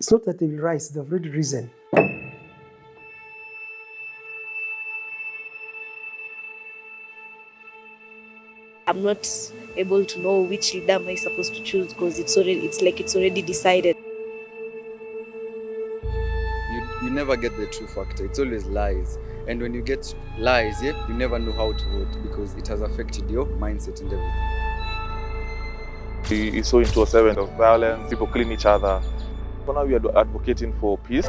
It's not that they will rise, they've already risen. I'm not able to know which leader am I supposed to choose because it's already decided. You never get the true factor. It's always lies. And when you get lies, you never know how to vote because it has affected your mindset and everything. It's so into a seven of violence, people killing each other. So now we are advocating for peace.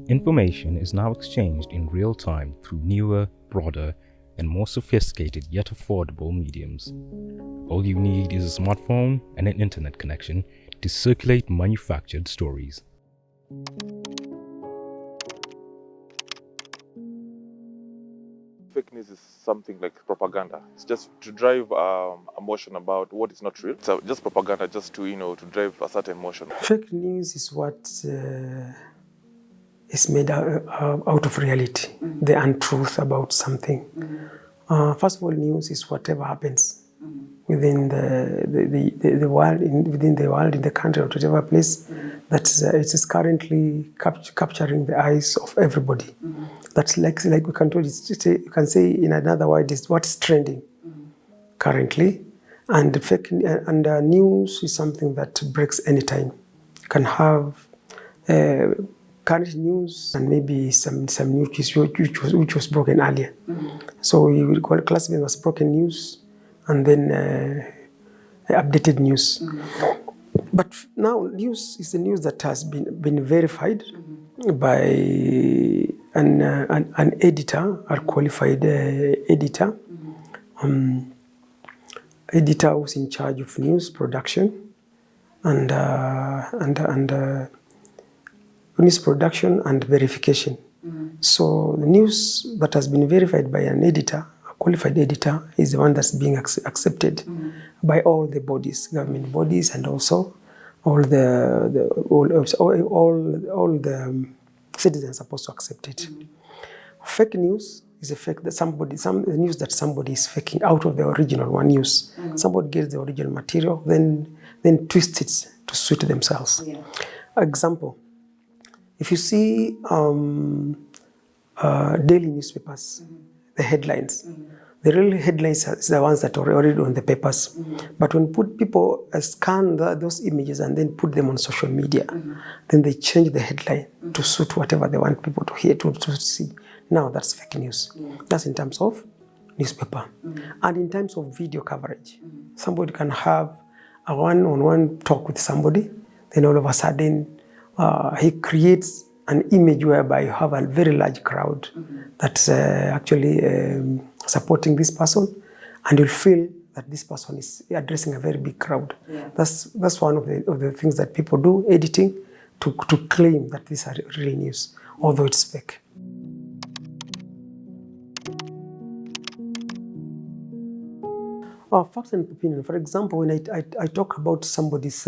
Information is now exchanged in real time through newer, broader, and more sophisticated yet affordable mediums. All you need is a smartphone and an internet connection to circulate manufactured stories. Fake news is something like propaganda. It's just to drive emotion about what is not real. So just propaganda, just to to drive a certain emotion. Fake news is what is made out of reality, the untruth about something. First of all, news is whatever happens within the world, within the world, in the country, or whatever place that it is currently capturing the eyes of everybody. That's like we can tell you can say in another word is what's trending currently, and news is something that breaks anytime. You can have current news and maybe some news which was broken earlier. So we will classify it as broken news and then updated news. But now news is the news that has been verified by an editor, a qualified editor, editor who's in charge of news production and news production and verification. So the news that has been verified by an editor, a qualified editor, is the one that's being accepted by all the bodies, government bodies, and also all the citizens are supposed to accept it. Fake news is a fake that news that somebody is faking out of the original one news. Somebody gets the original material, then twists it to suit themselves. Example. If you see daily newspapers, the headlines, the real headlines are the ones that are already on the papers. But when people scan those images and then put them on social media, then they change the headline to suit whatever they want people to hear, to see. Now that's fake news. That's in terms of newspaper. And in terms of video coverage, somebody can have a one-on-one talk with somebody, then all of a sudden, he creates an image whereby you have a very large crowd that's actually supporting this person, and you'll feel that this person is addressing a very big crowd. That's one of the things that people do, editing, to claim that these are real news, although it's fake. Facts and opinion. For example, when I talk about somebody's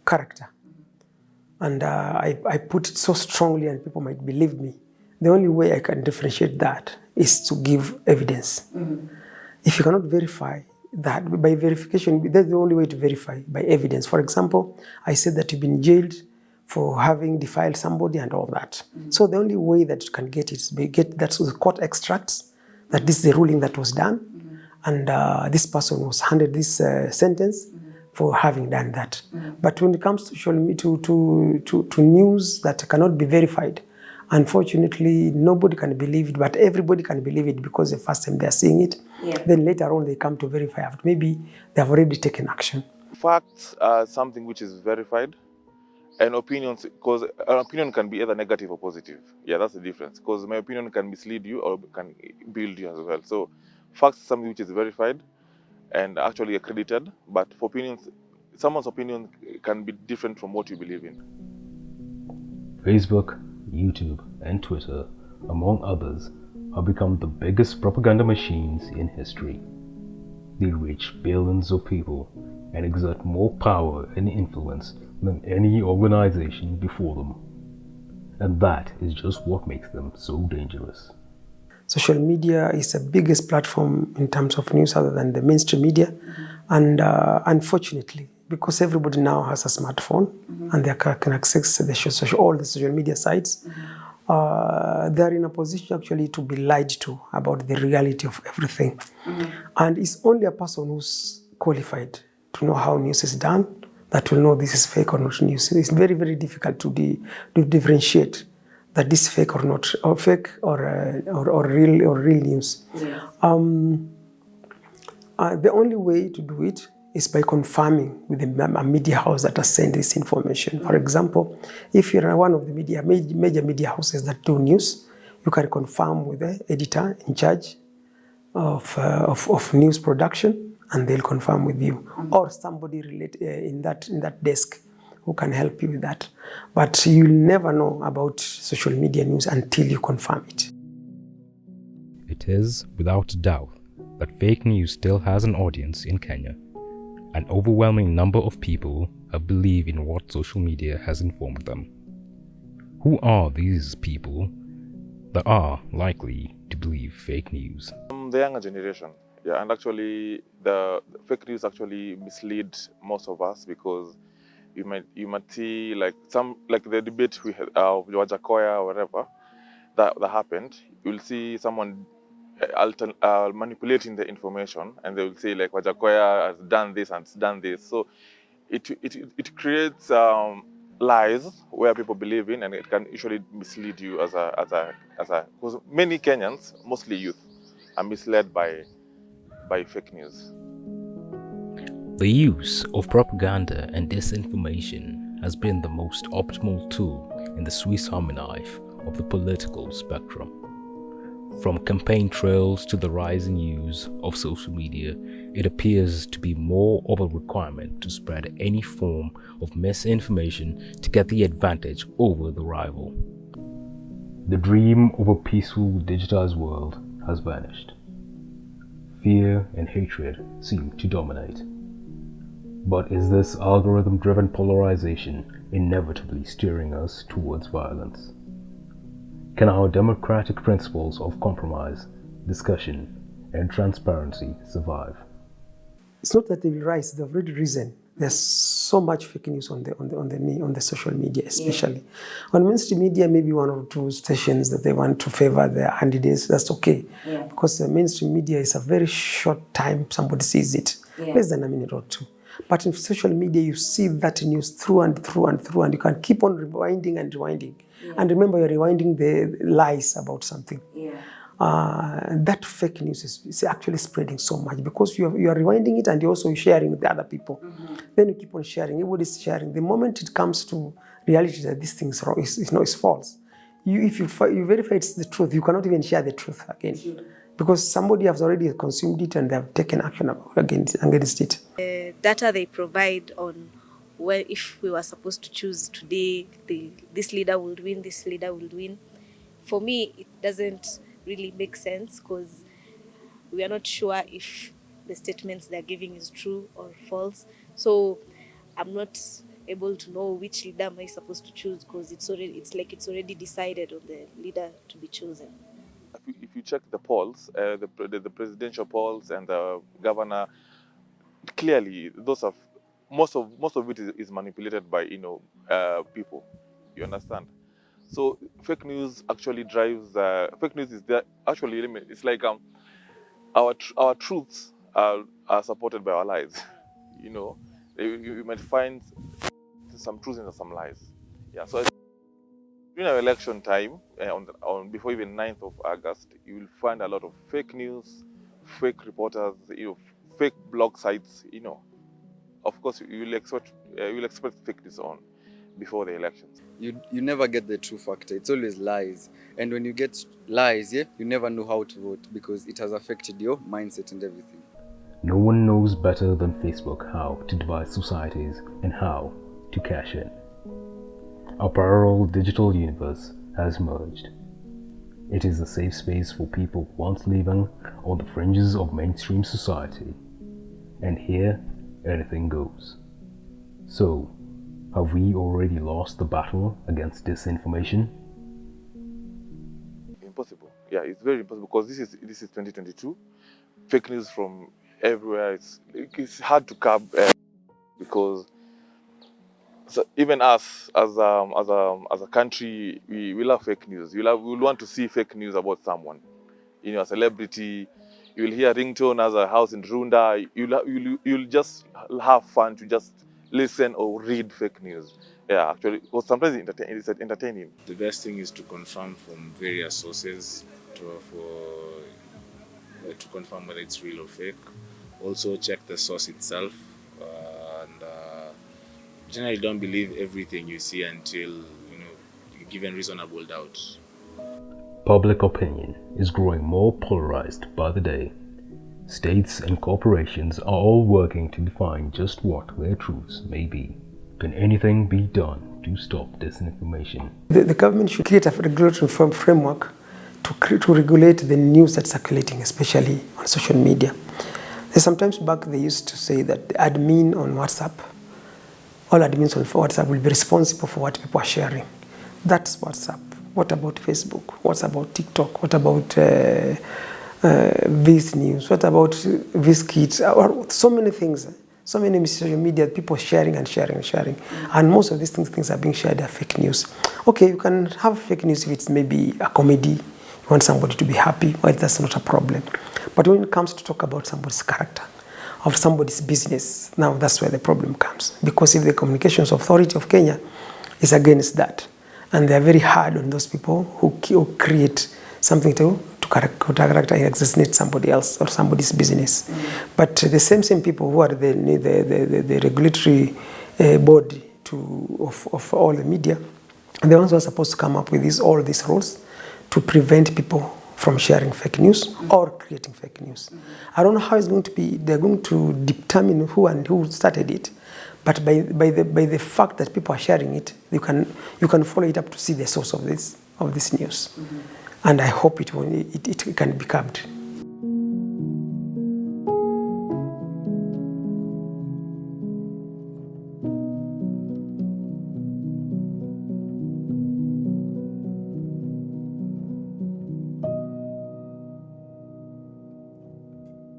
character, and I put it so strongly and people might believe me, the only way I can differentiate that is to give evidence. If you cannot verify that by verification, that's the only way to verify, by evidence. For example, I said that you've been jailed for having defiled somebody and all that. So the only way that you can get it is get that the court extracts that this is the ruling that was done, and this person was handed this sentence for having done that. But when it comes to news that cannot be verified, unfortunately, nobody can believe it, but everybody can believe it because the first time they're seeing it, then later on they come to verify after maybe they have already taken action. Facts are something which is verified, and opinions, because an opinion can be either negative or positive. Yeah, that's the difference, because my opinion can mislead you or can build you as well. So facts is something which is verified and actually accredited, but for opinions, someone's opinion can be different from what you believe in. Facebook, YouTube, and Twitter, among others, have become the biggest propaganda machines in history. They reach billions of people and exert more power and influence than any organization before them. And that is just what makes them so dangerous. Social media is the biggest platform in terms of news other than the mainstream media. And unfortunately, because everybody now has a smartphone and they can access all the social media sites, they're in a position actually to be lied to about the reality of everything. And it's only a person who's qualified to know how news is done that will know this is fake or not news. It's very, very difficult to differentiate that this is fake or not, or fake or real news. Yes. The only way to do it is by confirming with a media house that has sent this information. For example, if you're one of the major media houses that do news, you can confirm with the editor in charge of news production, and they'll confirm with you, or somebody in that desk who can help you with that. But you'll never know about social media news until you confirm it. It is, without a doubt, that fake news still has an audience in Kenya. An overwhelming number of people believe in what social media has informed them. Who are these people that are likely to believe fake news? The younger generation, yeah, and actually the fake news actually mislead most of us, because you might see like the debate we had Wajakoya or whatever that happened. You'll see someone manipulating the information, and they will say like Wajakoya has done this and done this. So it creates lies where people believe in, and it can usually mislead you because many Kenyans, mostly youth, are misled by fake news. The use of propaganda and disinformation has been the most optimal tool in the Swiss Army knife of the political spectrum. From campaign trails to the rising use of social media, it appears to be more of a requirement to spread any form of misinformation to get the advantage over the rival. The dream of a peaceful digitized world has vanished. Fear and hatred seem to dominate. But is this algorithm-driven polarization inevitably steering us towards violence? Can our democratic principles of compromise, discussion, and transparency survive? It's not that they will rise; they've already risen. There's so much fake news on the social media, especially on mainstream media. Maybe one or two stations that they want to favor their candidates. That's okay, because the mainstream media is a very short time. Somebody sees it, less than a minute or two. But in social media, you see that news through and through and through, and you can keep on rewinding and rewinding. And remember, you're rewinding the lies about something. That fake news is actually spreading so much because you are rewinding it and you're also sharing with the other people. Then you keep on sharing. Everybody's sharing. The moment it comes to reality that this thing is wrong, is false. If you verify it's the truth, you cannot even share the truth again. Because somebody has already consumed it and they have taken action against it. Data they provide on where if we were supposed to choose today, this leader would win, this leader would win. For me, it doesn't really make sense because we are not sure if the statements they're giving is true or false. So I'm not able to know which leader am I supposed to choose because it's already decided on the leader to be chosen. If you check the polls, the presidential polls and the governor, clearly those are most of it is manipulated by people. You understand? So fake news actually drives. Fake news is there actually. It's like our truths are supported by our lies. You might find some truths and some lies. Yeah. So during our election time, before even 9th of August, you will find a lot of fake news, fake reporters, fake blog sites. Of course, you will expect fake news on before the elections. You never get the true factor. It's always lies. And when you get lies, you never know how to vote because it has affected your mindset and everything. No one knows better than Facebook how to divide societies and how to cash in. Our parallel digital universe has merged. It is a safe space for people once living on the fringes of mainstream society. And here, anything goes. So, have we already lost the battle against disinformation? impossible. Yeah, it's very impossible because this is 2022. Fake news from everywhere. It's hard to curb because so even us as a country, we love fake news. We want to see fake news about someone. You know, a celebrity. You'll hear ringtone as a house in Runda. You'll just have fun to just listen or read fake news. Yeah, actually, because sometimes it's entertaining. The best thing is to confirm from various sources to confirm whether it's real or fake. Also check the source itself, and generally don't believe everything you see until you're given reasonable doubt. Public opinion is growing more polarized by the day. States and corporations are all working to define just what their truths may be. Can anything be done to stop disinformation? The government should create a regulatory framework to regulate the news that's circulating, especially on social media. Sometimes back they used to say that the admin on WhatsApp, all admins on WhatsApp will be responsible for what people are sharing. That's WhatsApp. What about Facebook? What about TikTok? What about Viz News? What about Viz Kids? So many things, so many social media, people sharing and sharing and sharing. And most of these things are being shared are fake news. Okay, you can have fake news if it's maybe a comedy, you want somebody to be happy, well, that's not a problem. But when it comes to talk about somebody's character, of somebody's business, now that's where the problem comes. Because if the Communications Authority of Kenya is against that, and they're very hard on those people who create something to character assassinate somebody else or somebody's business. But the same people who are the regulatory body of all the media, the ones who are supposed to come up with all these rules to prevent people from sharing fake news or creating fake news. I don't know how it's going to be. They're going to determine who started it. But by the fact that people are sharing it, you can follow it up to see the source of this news, and I hope it can be curbed.